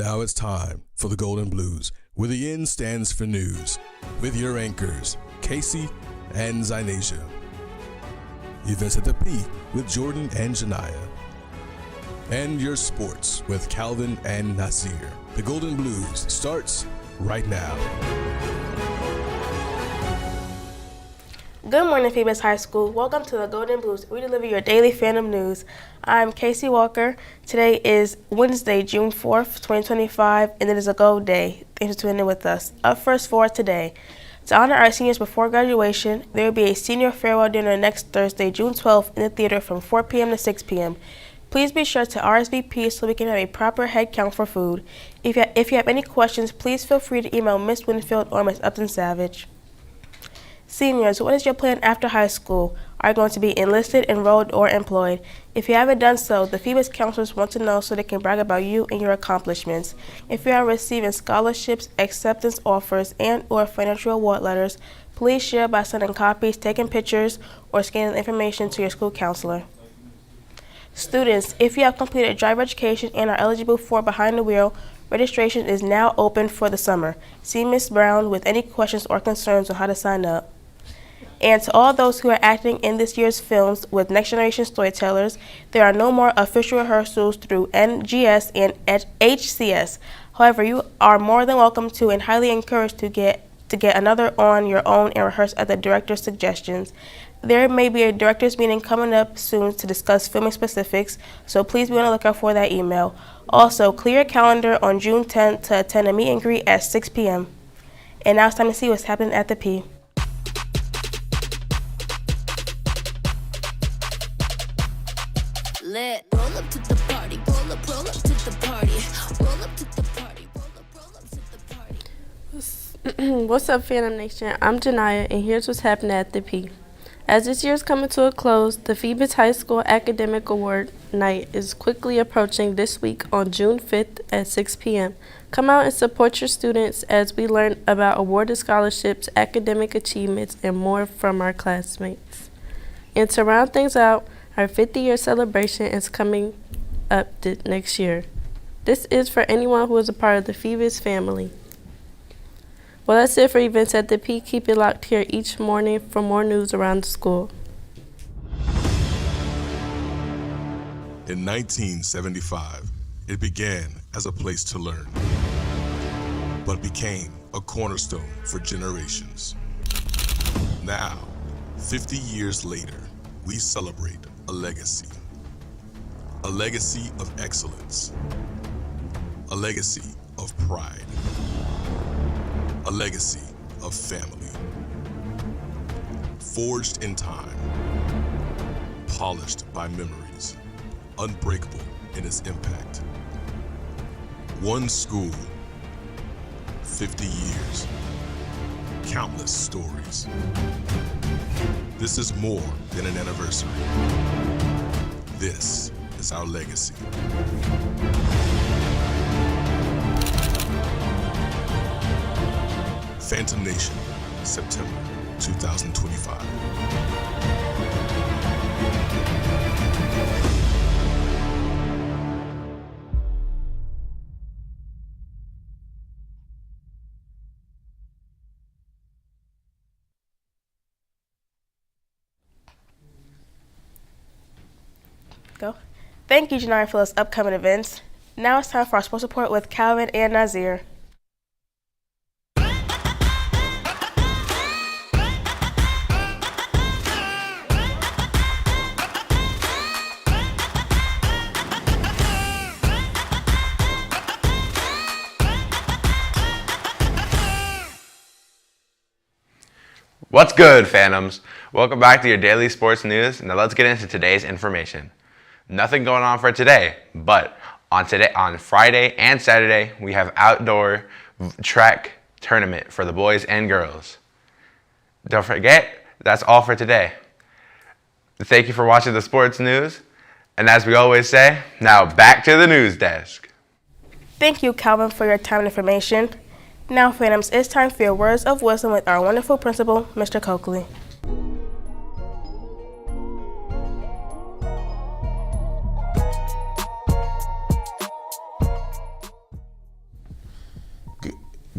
Now it's time for the Golden Blues, where the N stands for news, with your anchors, Casey and Zynasia. Events at the P with Jordan and Janiyah. And your sports with Calvin and Nasir. The Golden Blues starts right now. Good morning, Phoebus High School. Welcome to the Golden Blues. We deliver your daily fandom news. I'm Casey Walker. Today is Wednesday, June 4th, 2025, and it is a gold day. Thanks for tuning in with us. Up first for today. To honor our seniors before graduation, there will be a senior farewell dinner next Thursday, June 12th, in the theater from 4 p.m. to 6 p.m. Please be sure to RSVP so we can have a proper head count for food. If you have any questions, please feel free to email Miss Winfield or Miss Upton Savage. Seniors, what is your plan after high school? Are you going to be enlisted, enrolled, or employed? If you haven't done so, the Phoebus counselors want to know so they can brag about you and your accomplishments. If you are receiving scholarships, acceptance offers, and/or financial award letters, please share by sending copies, taking pictures, or scanning the information to your school counselor. Students, if you have completed driver education and are eligible for Behind the Wheel, registration is now open for the summer. See Ms. Brown with any questions or concerns on how to sign up. And to all those who are acting in this year's films with Next Generation Storytellers, there are no more official rehearsals through NGS and HCS. However, you are more than welcome to and highly encouraged to get another on your own and rehearse at the director's suggestions. There may be a director's meeting coming up soon to discuss filming specifics, so please be on the lookout for that email. Also, clear your calendar on June 10th to attend a meet and greet at 6 p.m. And now it's time to see what's happening at the P. Roll up to the party, roll up to the party, roll up to the party, roll up to the party. What's up, Phantom Nation? I'm Janiyah, and here's what's happening at the P. As this year is coming to a close, the Phoebus High School Academic Award Night is quickly approaching this week on June 5th at 6 p.m. Come out and support your students as we learn about awarded scholarships, academic achievements, and more from our classmates. And to round things out, our 50-year celebration is coming up next year. This is for anyone who is a part of the Phoebus family. Well, that's it for events at the P. Keep it locked here each morning for more news around the school. In 1975, it began as a place to learn, but became a cornerstone for generations. Now, 50 years later, we celebrate a legacy of excellence, a legacy of pride, a legacy of family, forged in time, polished by memories, unbreakable in its impact. One school, 50 years, countless stories. This is more than an anniversary. This is our legacy. Phantom Nation, September 2025. Go. Thank you, Janiyah, for those upcoming events. Now it's time for our sports report with Calvin and Nasir. What's good, Phantoms? Welcome back to your daily sports news. Now let's get into today's information. Nothing going on for today, but on Friday and Saturday, we have outdoor track tournament for the boys and girls. Don't forget, that's all for today. Thank you for watching the sports news. And as we always say, now back to the news desk. Thank you, Calvin, for your time and information. Now, Phantoms, it's time for your words of wisdom with our wonderful principal, Mr. Coakley.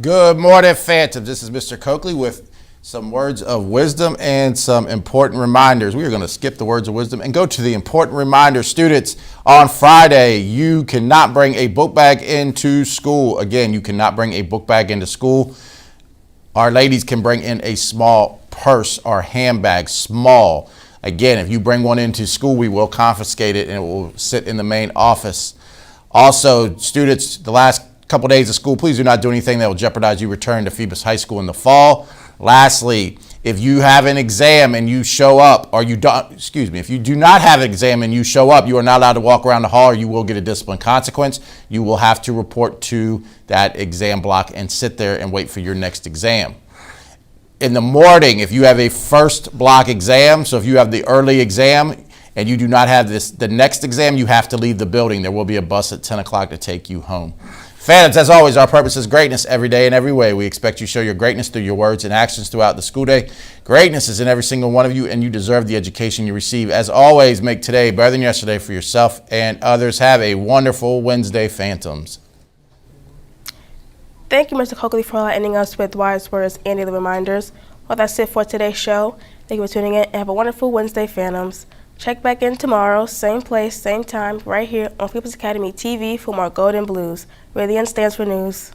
Good morning, Phantoms. This is Mr. Coakley with some words of wisdom and some important reminders. We are going to skip the words of wisdom and go to the important reminders. Students, on Friday, you cannot bring a book bag into school. Again, you cannot bring a book bag into school. Our ladies can bring in a small purse or handbag, small. Again, if you bring one into school, we will confiscate it and it will sit in the main office. Also, students, the last couple days of school, please do not do anything that will jeopardize you returning to Phoebus High School in the fall. Lastly, if you have an exam and you show up, or if you do not have an exam and you show up, you are not allowed to walk around the hall or you will get a discipline consequence. You will have to report to that exam block and sit there and wait for your next exam. In the morning, if you have a first block exam, so if you have the early exam and you do not have the next exam, you have to leave the building. There will be a bus at 10 o'clock to take you home. Fans, as always, our purpose is greatness every day and every way. We expect you to show your greatness through your words and actions throughout the school day. Greatness is in every single one of you, and you deserve the education you receive. As always, make today better than yesterday for yourself and others. Have a wonderful Wednesday, Phantoms. Thank you, Mr. Coakley, for enlightening us with wise words and daily reminders. Well, that's it for today's show. Thank you for tuning in and have a wonderful Wednesday, Phantoms. Check back in tomorrow, same place, same time, right here on Phoebus Academy TV for more Golden Blues, where the N stands for news.